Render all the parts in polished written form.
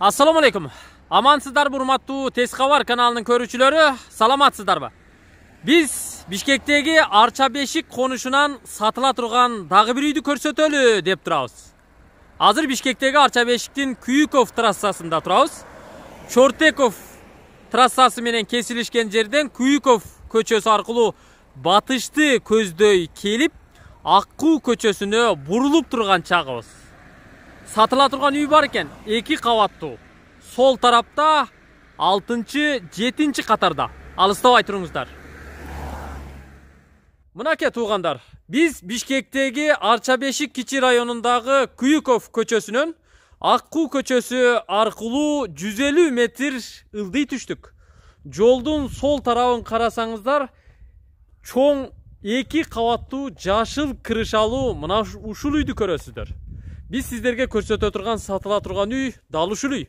Assalamu alaikum. Amansızlar urmаттуу Tez Xabar kanalının körүүчүлөрү, саламатсыздарбы? Biz Bişkek'teki Arça Beşik konuşunan satıla turgan dagы bir үйдү көрсөтөлү деп турабыз. Азыр Bişkek'teki Arça Beşik'tin Күйүков трассасында турабыз. Чортеков трассасы менен кесилишкен жерден Күйүков көчөсү аркылуу батышты көздөй келип, Аккуу көчөсүнө бурулуп турган чагыбыз. Satıla turgan үй бар экен, 2 кабаттуу. Sol tarafta 6-7 қатарда. Алыстабай туруңуздар. Мынакей туугандар, biz Bişkek'teki Arça Beşik кичи районундагы Күйүков көчөсүнөн Аккуу көчөсү аркылуу 150 метр ылдый түштүк. Жолдун сол тарабын карасаңыздар, чоң 2 кабаттуу жашыл крышалуу мына ушул үйдү көрөсүздөр. Biz sizlerge көрсөтө турган сатыла турган үй дал ушул үй.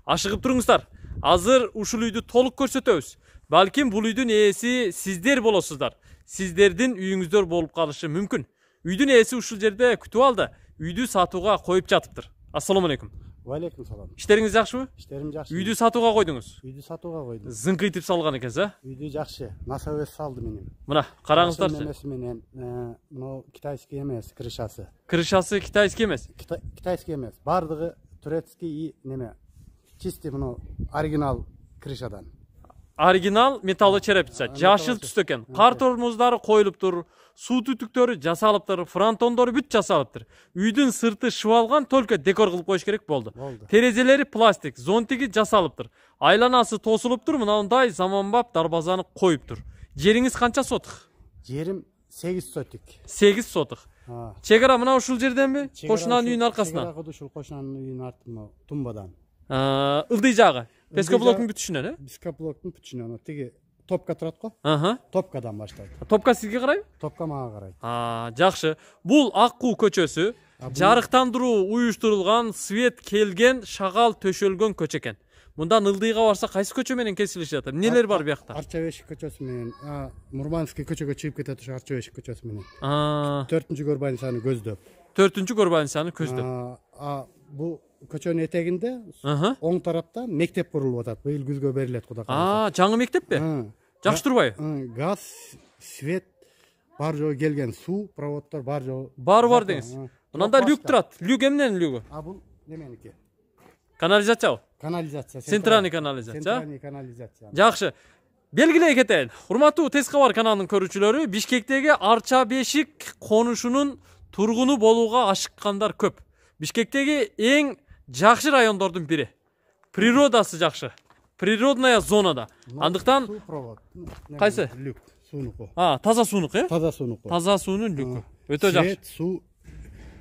Ашыгып туруңуздар. Азыр ушул үйдү толук көрсөтөбүз. Балким бул үйдүн ээси сиздер болосуздар. Сиздердин үйүңүздөр болуп калышы мүмкүн. Үйдүн ээси ушул жерде күтүп алды. Үйдү сатууга коюп жатыптыр. Ассаламу алейкум. Валейкум салам. Иштериңиз жакшыбы? Иштерим жакшы. Үйдү сатууга койдуңуз? Үйдү сатууга койдум. Зыңкыйтып салган экенсиз, а? Үйдү жакшы. Насабес салды менен. Мына, караңыздарчы. Немеси менен, мына китайский эмес, крышасы. Крышасы китайский эмес. Китайский эмес. Бардыгы турецкий и неме. Чисти мына оригинал крышадан. Оригинал металлы черепица. Жашыл түстө экен. Кар тормоздору коюлуптур. Суу түтүктөрү жасалыптыр, фронтондору бүт жасалыптыр. Үйдүн сырты шыбалган, только декор кылып коюш керек болду. Терезелери пластик, зонтиги жасалыптыр. Айланасы тосулуптур, мындай заманбап дарбазаны коюптур. Жериңиз канча сотук? Жерим 8 сотук. 8 сотук. Чегара мына ушул жерденби? Кошунанын үйүнүн аркасынан. Чегара ушул кошунанын үйүнүн артында, тумбадан. Ылдый жагы. Пескоблоктун бүтүшүнөн, Пескоблоктун бүтүшүнөн, тиги топка турат го? Топкадан баштайт. Топка сизге карайбы? Топка мага карайт. Жакшы. Бул Аккуу көчөсү жарыктандыруу уюштурулган, свет келген, шагал төшөлгөн көчө экен. Мындан ылдыйга барса кайсы көчө менен кесилишип жатат? Эмнелер бар бuyakta? Арча Бешик көчөсү менен, Мурманский көчөгө чыгып кетет ушу Арча Бешик көчөсү менен. 4-көр больницаны көздөп. 4-көр больницаны көздөп. Бул көчөнүн этегинде оң тарапта мектеп курулуп атат. Быйыл күзгө берилет, Кудай кааласа. Жаңы мектеппи? Жакшы турбайбы? Газ, свет, бар жогу келген суу, проводдор бар жогу. Бар деңиз. Мынанда люк турат. Люк эмненин люгу? Бул неменики? Канализация. Канализация. Центральный канализация. Центральный канализация. Жакшы. Белгилей кетейин. Урматтуу Тез Xabar каналынын көрүүчүлөрү, Бишкектеги Арча Бешик конушунун тургуну болууга ашыккандар көп. Бишкектеги эң жакшы райондордун бири. Природасы жакшы. Природная зонада. Андыктан кайсы? Люк, суунуку. Таза суунук, э? Таза суунуку. Таза суунун люку. Өтө жакшы. Свет, суу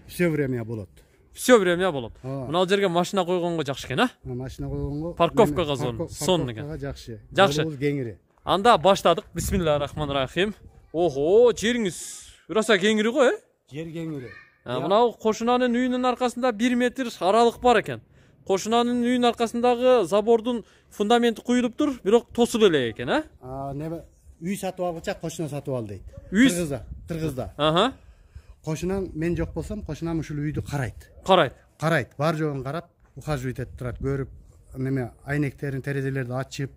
все время болот. Все время болот. Мына жерге машина койгонго жакшы экен, а? Машина койгонго. Парковкага сон экен. Парковкага жакшы. Жакшы. Кеңири. Анда баштадык. Бисмиллахиррахманиррахим. Ого, жериңиз ыраса кеңири го, э? Жер кеңири. Мына кошунанын үйүнүн аркасында 1 метр аралык бар экен. Кошунанын үйүнүн аркасындагы забордун фундаменти куюлуптур, бирок тосул эле экен, а? Неме үй сатып алгыча кошуна сатып ал дейт. Тыргызда. Кошунан мен жок болсом, кошунам ушул үйдү карайт. Карайт. Бар жогун карап, ухаживать этип турат, көрүп, неме айнектерин, терезелерди ачып,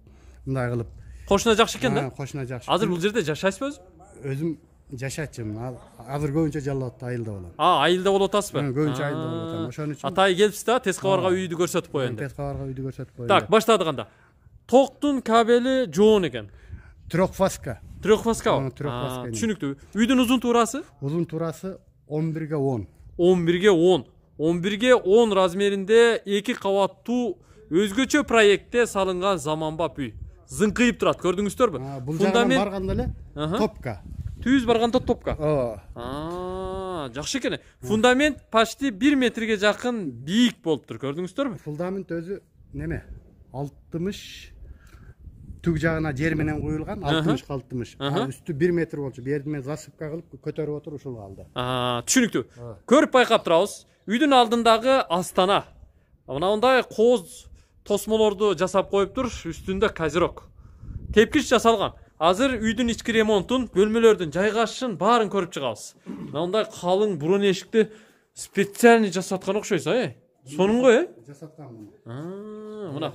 мындай кылып. Кошуна жакшы экен да? Кошуна жакшы. Азыр бул жерде жашайсызбы өзүм? Өзүм жашачымын. Азыр көбүнчө жалал атты, айылда болом. Айылда болуп атасызбы? Көбүнчө айылда болуп атам. Ошон үчүн Атай келипсиз да, Тез Xabarга үйдү көрсөтүп коеюн деп. Тез Xabarга үйдү көрсөтүп коеюн. Так, баштадык анда. Токтун кабели жоон экен. Трехфаска. Трехфаска. Түшүнүктүү. Үйдүн узун туурасы? Узун туурасы 11-ге 10. 11-ге 10. 11-ге 10 размеринде 2 кабаттуу өзгөчө проектте салынган заманбап үй. Зыңкыйып турат, көрдүңүздөрбү? Бул жагынан барганда эле топка. Түз барганда топка. Жакшы экен. Фундамент почти 1 метрге жакын бийик болуптур, көрдүңүздөрбү? Фундамент өзү неме? 60 түг жагына жер менен куюлган, 60-60. Үстү 1 метр болчу. Бу жерди мен засыпка кылып көтөрүп отуруп ушул калды. Түшүнүктүү. Көрүп байкап турабыз. Үйдүн алдындагы астана. Мындай коз тосмолорду жасап коюптур, үстүндө козерок. Тепкич жасалган. Азыр үйдүн ички ремонтун, бөлмөлөрдүн жайгашышын баарын көрүп чыгабыз. Мындай калың бурун эшикти специально жасаткан окшойсуз, Сонун го, Жасаткан муну. Мына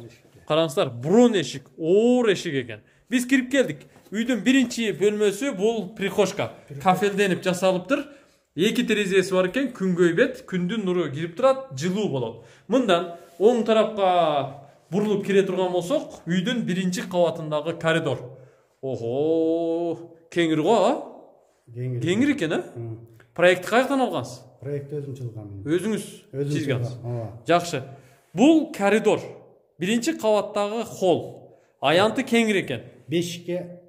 караңыздар, брон эшик, оор эшик экен. Биз кирип келдик. Үйдүн биринчи бөлмөсү бул прихожка. Кафелденип жасалыптыр. Эки терезеси бар экен, күнгөй бет, күндүн нуру кирип турат, жылуу болот. Мындан оң тарапка бурулуп кире турган болсок, үйдүн биринчи кабатындагы коридор. Ого, кеңир го, кеңир экен, Проектти каяктан алгансыз? Проектти өзүм чызгам. Өзүңүз чизгенсиз. Жакшы. Бул коридор. Биринчи кабаттагы холл. Аянты кеңир экен. 5ке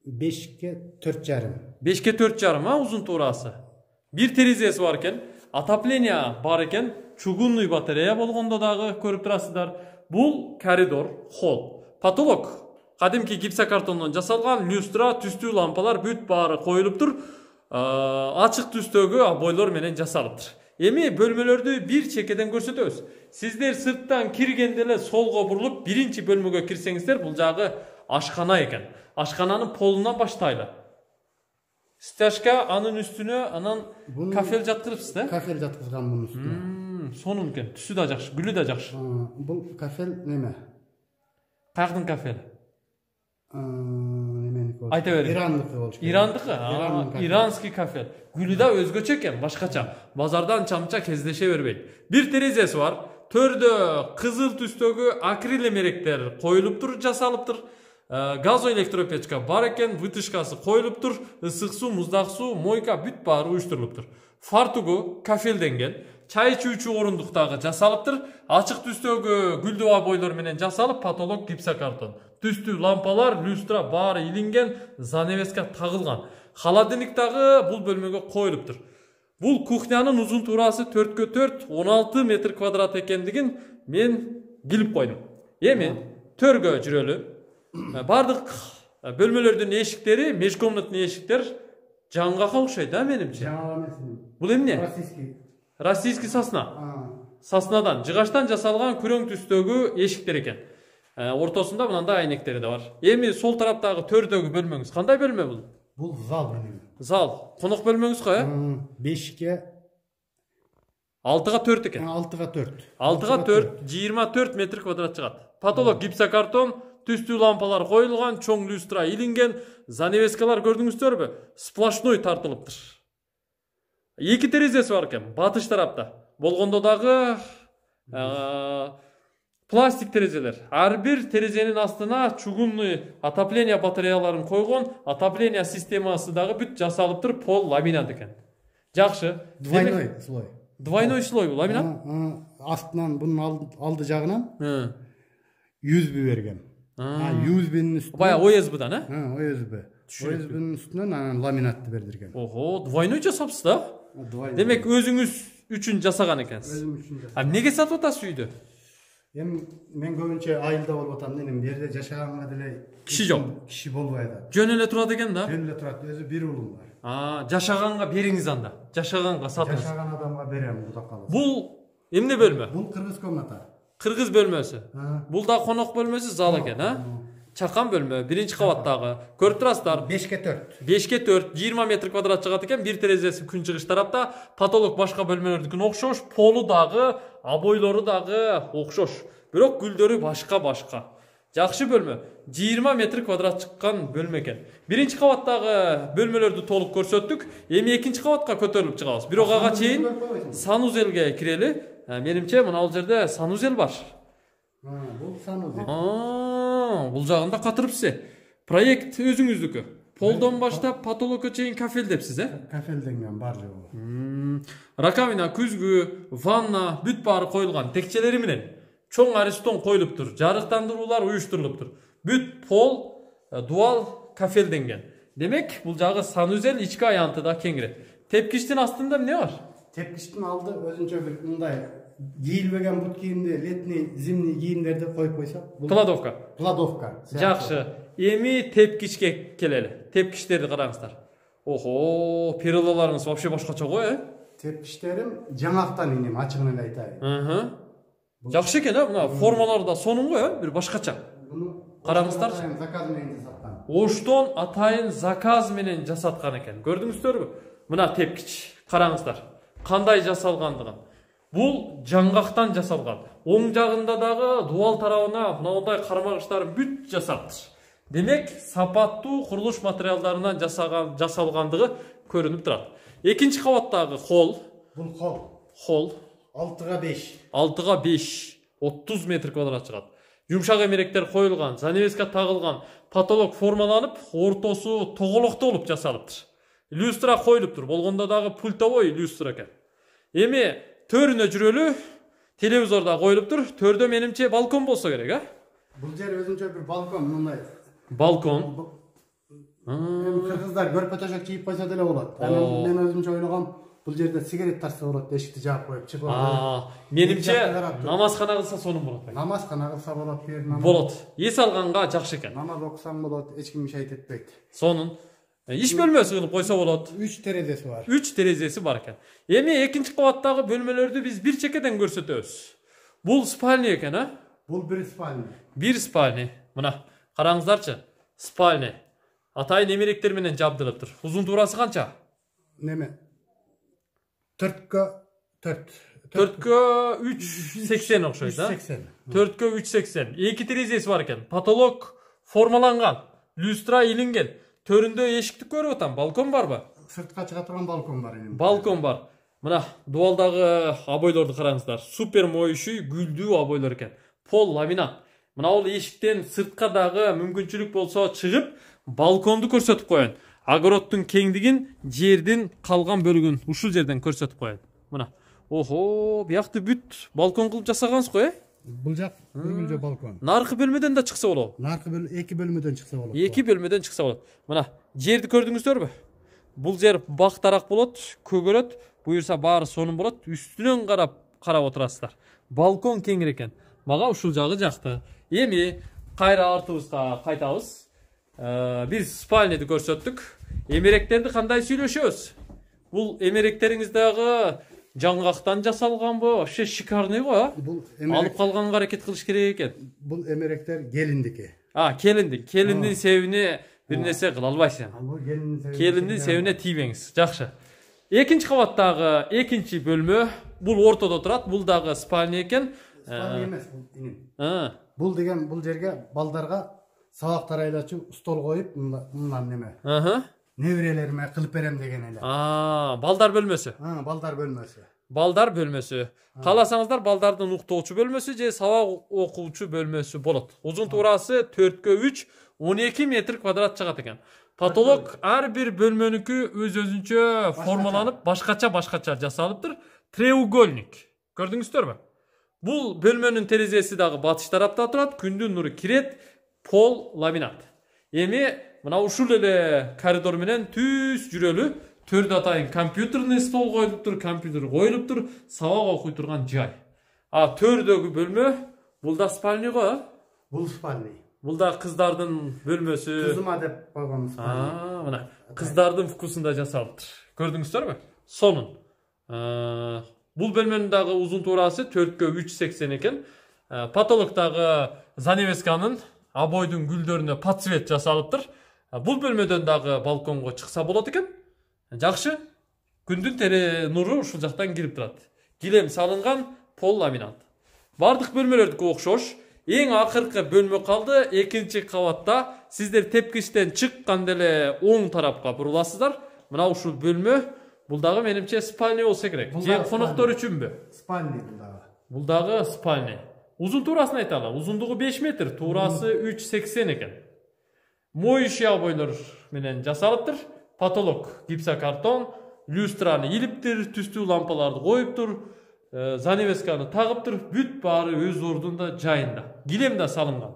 4,5. 5ке 4,5, узун туурасы. Бир терезеси бар экен. Отопление бар экен. Чугунный батарея болгондо дагы көрүп турасыздар. Бул коридор, холл. Потолок кадимки гипсокартондон жасалган, люстра, түстүү лампалар бүт баары коюлуптур. Ачык түстөгү обойлор менен жасалыптыр. Эми бөлмөлөрдү бир чекеден көрсөтөбүз. Сиздер сырттан киргенде эле солго бурулуп, биринчи бөлмөгө кирсеңиздер, бул жагы ашкана экен. Ашкананын полунан баштайлы. Стяжка анын үстүнө анан кафел жаткырыпсыз да? Кафел жаткызган мунун үстүнө. Сонун экен. Түсү да жакшы, гүлү да жакшы. Бул кафел неме? Каякдын кафели? Айта бер. Ирандыкы болчу. Ирандыкы? Иранский кафел. Гүлү да өзгөчө экен, башкача. Базардан чамча кездеше бербейт. Бир терезеси бар. Төрдө кызыл түстөгү акрил эмеректер коюлуптур, жасалыптыр. Газоэлектропечка бар экен, вытяжкасы коюлуптур, ысык суу, муздак суу, мойка бүт баары уюштурулуптур. Фартугу кафелденген, чай ичүүчү орундук дагы жасалыптыр. Ачык түстөгү гүлдүү обойлор менен жасалып, потолок гипсокартон. Түстүү лампалар, люстра баары илинген, занавеска тагылган. Холодильник дагы бул бөлмөгө коюлуптур. Бул кухнянын узун туурасы 4х4, 16 метр квадрат экендигин мен билип койдум. Эми төргө жүрөлү. Бардык бөлмөлөрдүн эшиктери, межкомнатный эшиктер жаңгага окшойт да менимче. Жаңга эмес. Бул эмне? Российский сосна. Соснадан, жыгачтан жасалган күрөң түстөгү эшиктер экен. Ортосунда мынандай айнектери да бар. Эми сол тараптагы төрдөгү бөлмөңүз кандай бөлмө бул? Бул зал менен. Зал. Конок бөлмөңүз го, 5ке 6га 4 экен. 6га 4. 6га 4, 24 метр квадрат чыгат. Потолок гипсокартон, түстүү лампалар коюлган, чоң люстра илинген, занавескалар көрдүңүздөрбү? Сплошной тартылыптыр. 2 терезеси бар экен, батыш тарапта. Болгондо дагы пластик терезелер. Ар бир терезенин астына чугунный отопление батареяларын койгон, отопление системасы дагы бүт жасалыптыр, пол ламинат экен. Жакшы. Двойной слой. Двойной слой ламинат? Астынан бунун алды жагынан USB берген. USB'нин үстүнө. Бая OSB-дан, USB. OSB'нин үстүнөн анан ламинатты бердирген. Ого, двойной жасапсыз да? Демек өзүңүз үчүн жасаган экенсиз. Өзүм үчүн жасаган. Эмнеге сатып атасыз үйдү? Эми мен көбүнчө айылда болуп атам, бу жерде жашаганга деле киши жок. Киши болбой атат. Жөн эле турат экен да? Жөн эле турат, өзү бир уулум бар. Жашаганга бериңиз анда. Жашаганга сатыңыз. Жашаган адамга берем Кудай кааласа. Бул эмне бөлмө? Бул кыргыз комната. Кыргыз бөлмөсү. Бул да конок бөлмөсү, зал экен, Чакан бөлмө, биринчи кабаттагы. Көрүп турасыздар. 5ке 4. 5ке 4, 20 метр квадрат чыгат экен. Бир терезеси күн чыгыш тарапта. Потолок башка бөлмөлөрдүкүнө окшош, полу дагы, обойлору дагы окшош. Бирок гүлдөрү башка. Жакшы бөлмө. 20 метр квадрат чыккан бөлмө экен. Биринчи кабаттагы бөлмөлөрдү толук көрсөттүк. Эми экинчи кабатка көтөрүлүп чыгабыз. Бирок ага чейин санузелге кирели. Менимче мына бул жерде санузел бар. Бул санузел. Бул жагында катырыпсыз. Проект өзүңүздүкү. Полдон баштап потолокко чейин кафелдепсиз, Кафелденген бар жогу. Раковина, күзгү, ванна бүт баары коюлган. Текчелери менен чоң аристон коюлуптур. Жарыктандыруулар уюштурулуптур. Бүт пол дуал кафелденген. Демек, бул жагы санузел, ички аянты да кеңирет. Тепкичтин астында эмне бар? Тепкичтин алды өзүнчө бир мындай кийилбеген бут кийимди, летний, зимний кийимдерди коюп койсок. Кладовка. Жакшы. Эми тепкичке келели. Тепкичтерди караңыздар. Охо, перилаларыңыз вообще башкача го, Тепкичтерим жаңактан инем, ачыгын эле айтайын. Жакшы экен, мына формалары да сонун го, бир башкача. Караңыздар. Заказ менен жасаткан. Оштон атайын заказ менен жасаткан экен. Көрдүңүздөрбү? Мына тепкич. Караңыздар. Кандай жасалгандыгын. Бул жаңгактан жасалган. Оң жагында дагы дуал тарабына мындай кармагычтарын бүт жасаптыр. Демек, сапаттуу курулуш материалдарынан жасалгандыгы көрүнүп турат. Экинчи кабаттагы холл. Бул холл. Холл 6га 5. 6га 5, 30 метр квадрат чыгат. Жумшак эмеректер коюлган, занавеска тагылган, потолок формаланып, ортосу тоголоктолуп жасалыптыр. Люстра коюлуптур. Болгондо дагы пультовой люстра экен. Эми төрүнө жүрөлү, телевизорда коюлуптур. Төрдө менимче балкон болсо керек, а? Бул жер өзүнчө бир балкон, мындай. Балкон. Кыргыздар көрпө төшөк чийип койсо деле болот. Мен өзүмчө ойлогом, бул жерде сигарет тартса болот, эшикти жаап коюп чыгып. Менимче намазхана кылса сонун болот. Намазхана кылса болот, болот. Эс алганга жакшы экен. Намаз окусаң болот, эч ким мишайт этпейт. Сонун. Иш бөлмөсү кылып койсо болот. 3 терезеси бар. 3 терезеси бар экен. Эми экинчи кабаттагы бөлмөлөрдү биз бир чекеден көрсөтөбүз. Бул спальня экен, а? Бул бир спальня. Бир спальня. Мына, караңыздарчы. Спальня. Атайын эмеректер менен жабдылыптыр. Узун туурасы канча? Неме? 4кө 4. 4кө 380 окшойт, да? 380. 4кө 380. Эки терезеси бар экен. Потолок формаланган. Люстра илинген. Төрүндө эшикти көрүп атам. Балкон барбы? Сыртка чыга турган балкон бар эми. Балкон бар. Мына, дуалдагы обойлорду караңыздар. Супер моющий гүлдүү обойлор экен. Пол ламинат. Мына бул эшиктен сыртка дагы мүмкүнчүлүк болсо чыгып, балконду көрсөтүп коён. Огороддун кеңдигин, жердин калган бөлүгүн ушул жерден көрсөтүп коён. Мына. Охо, биякты бүт балкон кылып жасагансыз го, Бул жак бөлмө балкон. Наркы бөлмөдөн да чыкса болот. Наркы эки бөлмөдөн чыкса болот. Эки бөлмөдөн чыкса болот. Мына, жерди көрдүңүздөрбү? Бул жер бактараак болот, көгөрөт, буюрса баары сонун болот. Үстүнөн карап отурасыздар. Балкон кеңир экен. Мага ушул жагы жакты. Эми кайра артыбызга кайтабыз. Биз спальняды көрсөттүк. Эмеректерди кандай сүйлөшөбүз? Бул эмеректериңиз дагы жаңгактан жасалганбы? Вообще шикарный го, Бул алып калганга аракет кылыш керек экен. Бул эмеректер келиндики. Келиндин себине бир нерсе кыла албайсың. Келиндин себине тийбеңиз. Жакшы. Экинчи кабаттагы экинчи бөлмө, бул ортодо турат. Бул дагы спальня экен. Спальня эмес, бул инин. Бул деген бул жерге балдарга сабак тарайлачу стол коюп, мындан неме. Неберелериме кылып берем деген эле. Балдар бөлмөсү. Балдар бөлмөсү. Балдар бөлмөсү. Кааласаңыздар балдардын уктоочу бөлмөсү же сабак окуучу бөлмөсү болот. Узун туурасы 4кө 3, 12 метр квадрат чыгат экен. Потолок ар бир бөлмөнүкү өзүнчө формаланып, башкача жасалыптыр. Треугольник. Көрдүңүздөрбү? Бул бөлмөнүн терезеси дагы батыш тарапта турат, күндүн нуру кирет, пол ламинат. Эми мына ушул эле коридор менен түз жүрөлү. Төрдө атайын компьютерный стол коюлуптур, компьютер коюлуптур, сабак окуй турган жай. Төрдөгү бөлмө, бул да спальня го? Бул спальня. Бул да кыздардын бөлмөсү. Кызыма деп койгон спальня. Мына кыздардын вкусунда жасалыптыр. Көрдүңүздөрбү? Сонун. Бул бөлмөнүн дагы узун туурасы 4кө 380 экен. Потолоктагы занавесканын обойдун гүлдөрүнө подсвет жасалыптыр. Бул бөлмөдөн дагы балконго чыкса болот экен. Жакшы. Күндүн нуру ушул жактан кирип турат. Килем салынган, пол ламинат. Бардык бөлмөлөрдүкү окшош. Эң акыркы бөлмө калды. Экинчи кабатта сиздер тепкичтен чыкканда эле оң тарапка буруласыздар. Мына ушул бөлмө. Бул дагы менимче спальня болсо керек. Же коноктор үчүнбү? Спальня бул дагы. Бул дагы спальня. Узун туурасын айталы. Узундугу 5 метр, туурасы 380 экен. Моющий обойлор менен жасалыптыр. Потолок гипсокартон, люстраны илиптир, түстүү лампаларды коюптур, занавесканы тагыптыр. Бүт баары өз ордунда, жайында. Килем да салынган.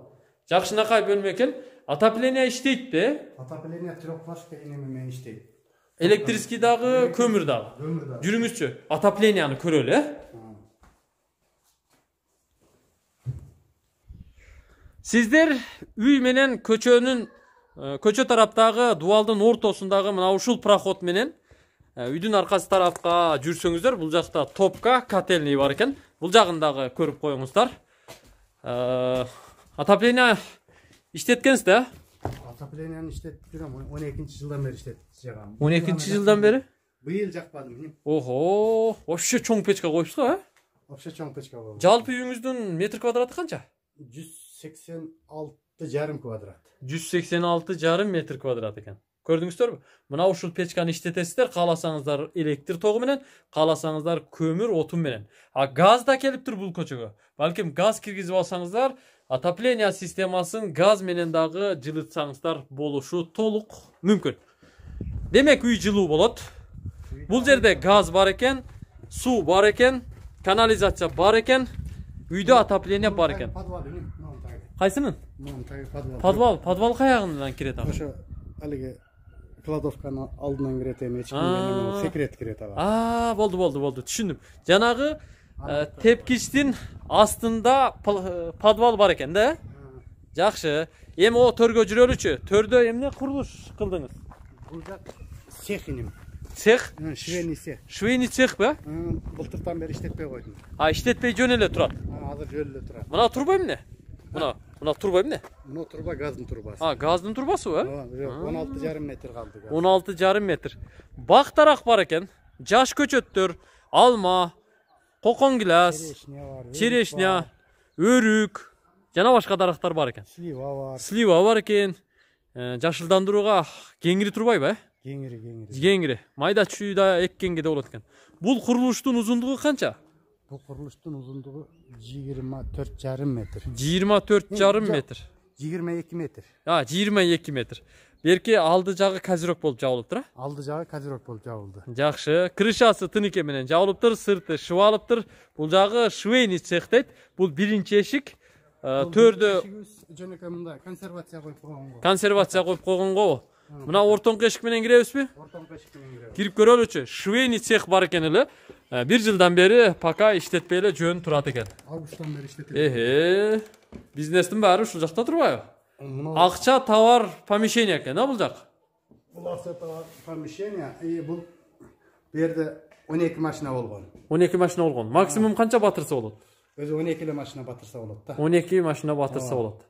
Жакшынакай бөлмө экен. Отопление иштейт де? Отопление трёхфазка менен иштейт. Электрический дагы, көмүр дагы. Жүрүңүзчү, отопленияны көрөлү, Сиздер үй менен көчө тараптагы дуалдын ортосундагы мына ушул проход менен үйдүн аркасы тарапка жүрсөңүздөр, бул жакта топка, котельный бар экен. Бул жагын дагы көрүп коюңуздар. Отопление иштеткенсиз да? Отоплениени иштетип жүрөм. 12-жылдан бери иштетип жагам. 12-жылдан бери? Быйыл жакпадым. Охо, вообще чоң печка коюпсуз го, Вообще чоң печка болду. Жалпы үйүңүздүн метр квадраты канча? 186,5 квадрат. 186,5 метр квадрат экен. Көрдүңүздөрбү? Мына ушул печканы иштетесиздер, кааласаңыздар электр тогу менен, кааласаңыздар көмүр отун менен. А газ да келиптир бул көчөгө. Балким газ киргизип алсаңыздар, отопление системасын газ менен дагы жылытсаңыздар болушу толук мүмкүн. Демек үй жылуу болот. Бул жерде газ бар экен, суу бар экен, канализация бар экен, үйдө отопление бар экен. Кайсынын? Подвал каягынан кирет ага? Ошо алиги кладовканын алдынан кирет эми, секрет кирет ага. Болду. Түшүндүм. Жанагы тепкичтин астында подвал бар экен да? Жакшы. Эми о төргө жүрөлүчү. Төрдө эмне курулуш кылдыңыз? Бул жак цех иним. Цех? Швейный цех. Швейный цех бе? Былтыртан бери иштетпей койдум. Иштетпей жөн эле турат. Азыр жөн эле турат. Мына турба эмне? Мына турба эмне? Мына турба газдын турбасы. Газдын турбасы бе? 16,5 метр калды. 16,5 метр. Бактарак бар экен. Жаш көчөттөр, алма, кокон гилас, черешня, өрүк, жана башка дарактар бар экен. Слива бар экен. Жашылдандырууга кеңири турбайбы? Кеңири. Майда чүйда эккенге да болот экен. Бул курулуштун узундугу канча? Бул курулуштун узундугу 24,5 метр. 24,5 метр. 22 метр. 22 метр. Берки алды жагы казирок болуп жабылыптыр, а? Алды жагы казирок болуп жабылды. Жакшы. Крышасы тыныке менен жабылыптыр, сырты шыбалыптыр. Бул жагы швейный цех дейт. Бул биринчи эшик. Төрдө жөнөкөй мында консервация коюп койгонго. Консервация коюп койгонго. Мына ортоңку эшик менен киребизби? Ортоңку эшик менен киребиз. Кирип көрөлүчү. Швейный цех бар экен эле. 1 жылдан бери пока иштетпей эле жөн турат экен. Августтан бери иштетет. Бизнестин баары ушул жакта турбайбы? Акча, товар, помещение экен, бул жак. Бул акча, товар, помещение. Бул жерде 12 машина болгон. 12 машина болгон. Максимум канча батырса болот? Өзү 12 эле машина батырса болот да. 12 машина батырса болот.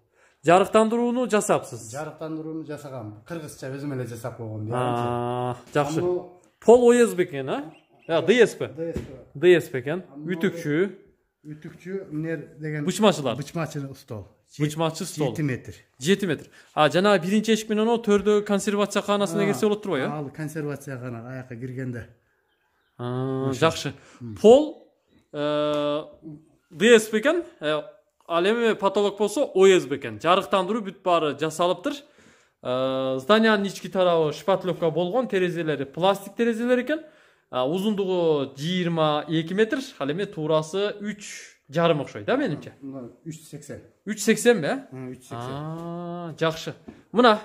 Жарыктандырууну жасапсыз? Жарыктандырууну жасагам. Кыргызча өзүм эле жасап койгом. Жакшы. Пол ОСБ экен, а? ДСП. ДСП экен. Ütükçü эмне деген? Бычмачылар. Бычмачы стол. Бычмачы стол. 7 метр. 7 метр. Жана биринчи эшик менен төрдө консервация каанасына келсе болот турбайбы? Ал консервация каана аяка киргенде. Жакшы. Пол ДСП экен. Ал эми потолок болсо ОСБ экен. Жарыктандыруу бүт баары жасалыптыр. Зданиянын ички тарабы шпатлевка болгон, терезелери пластик терезелер экен. Узундугу 22 метр, ал эми туурасы 3,5 окшойт да менимче. 3,80. 3,80 бе? 3,80. Жакшы. Мына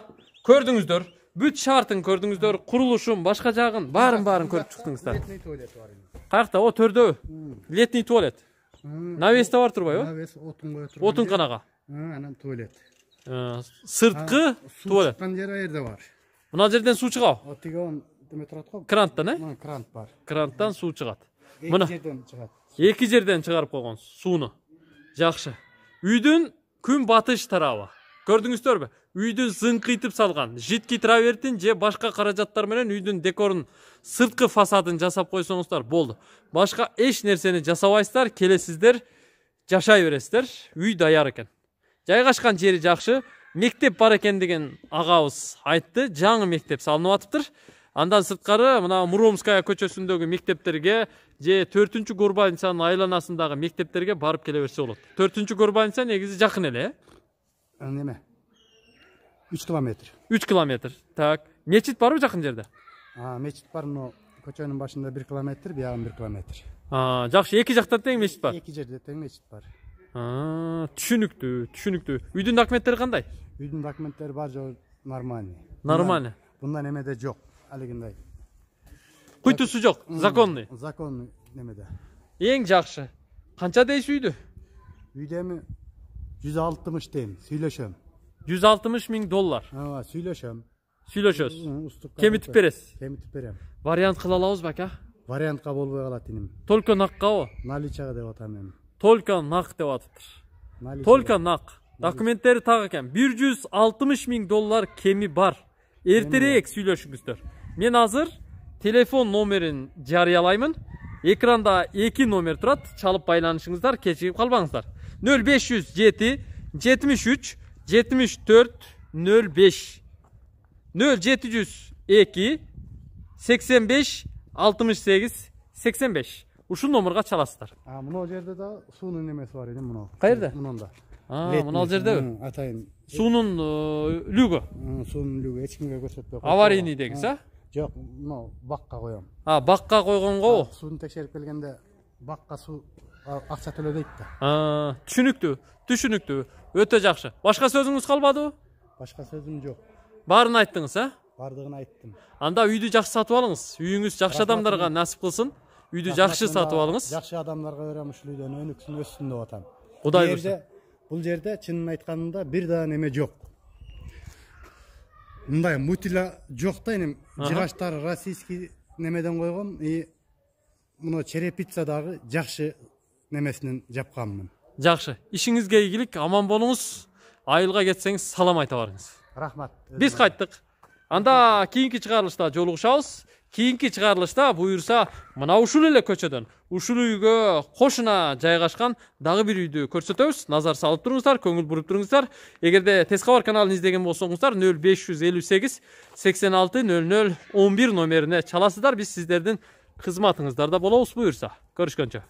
көрдүңүздөр, бүт шартын көрдүңүздөр, курулушун, башка жагын, баарын көрүп чыктыңыздар. Летний туалет бар. Каякта? О, төрдө. Летний туалет. Навес да бар турбайбы? Навес отун коюп турган. Отун канага. Анан туалет. Сырткы туалет. Чыккан жер айерде бар. Мына жерден суу чыгабы? Отиге деме турат го. Кранттан, Крант бар. Кранттан суу чыгат. Мына жерден чыгат. Эки жерден чыгарып койгон сууну. Жакшы. Үйдүн күн батыш тарабы. Көрдүңүздөрбү? Үйдүн зыңкыйтып салган, житки травертин же башка каражаттар менен үйдүн декорун, сырткы фасадын жасап койсоңуздар болду. Башка эч нерсени жасабайсыздар, келесиздер, жашай бересиздер. Үй даяр экен. Жайгашкан жери жакшы. Мектеп бар экен деген агабыз айтты. Жаңы мектеп салынып атыптыр. Андан сырткары мына Муромская көчөсүндөгү мектептерге же 4-чү Горбаницанын айланасындагы мектептерге барып келе берсе болот. 4-чү Горбаница негизи жакын эле, Неме? 3 километр. 3 километр. Так. Мечит барбы жакын жерде? Мечит бар, но көчөнүн башында 1 километр, биягы 1 километр. Жакшы, эки жакта тең мечит бар. Эки жерде тең мечит бар. Түшүнүктүү. Үйдүн документтери кандай? Үйдүн документтери бар, жок, нормальный. Нормальный. Бундан немеде жок, алигиндай. Куйтусу жок, законный. Законный немеде. Эң жакшы. Канча дейсиз үйдү? Үйдө эми 160 дейм, сүйлөшөм. $160,000. Сүйлөшөм. Сүйлөшөсүз. Кемитип бересиз? Кемитип берем. Вариант кыла алабызбы ака? Вариантка болбой калат иним. Только наккабы? Наличага деп атам эми. Только нак деп атыптыр. Только нак. Документтери так экен. $160,000 кеми бар. Эртерээк сүйлөшүңүздөр. Мен азыр телефон номерин жарыялаймын. Ekranda 2 номер турат. Çalıp байланышыңыздар, кечигип калбаңыздар. 0507 73 74 05 0702 85 68 85. Ушул номерге çalasыздар. Мына жерде да суунун немеси бар эди мына. Каерде? Мунда. Мына жердеби? Атайын. Суунун лүгү. Суунун лүгү эч кимге көрсөтпөй. Аварийный дегиз, а? Жок, мына бакка коём. Бакка койгонго. Сууну текшерип келгенде бакка суу акча төлө дейт да. Түшүнүктүү. Өтө жакшы. Башка сөзүңүз калбадыбы? Башка сөзүм жок. Баарын айттыңыз, а? Бардыгын айттым. Анда үйдү жакшы сатып алыңыз. Үйүңүз жакшы адамдарга насип кылсын. Үйдү жакшы сатып алыңыз. Жакшы адамдарга берем ушул үйдөн өнүксүн өссүн деп атам. Кудай буйрса. Бул жерде чынын айтканда бир да неме жок. Мындай мутила жок да эми жыгачтар российский немеден койгон и мына черепица дагы жакшы немесинен жапканмын. Жакшы. Ишиңизге ийгилик, аман болуңуз. Айылга кетсеңиз салам айта барыңыз. Рахмат. Биз кайттык. Анда кийинки чыгарылышта жолугушабыз. Кийинки чыгарылышта буюрса мына ушул эле көчөдөн, ушул үйгө кошуна жайгашкан дагы бир үйдү көрсөтөбүз. Назар салып туруңуздар, көңүл буруп туруңуздар. Эгерде Тез кабар каналын издеген болсоңуздар 0558 86 00 11 номерине чаласыздар. Биз сиздердин кызматыңыздарда болобуз буюрса. Көрүшкөнчө.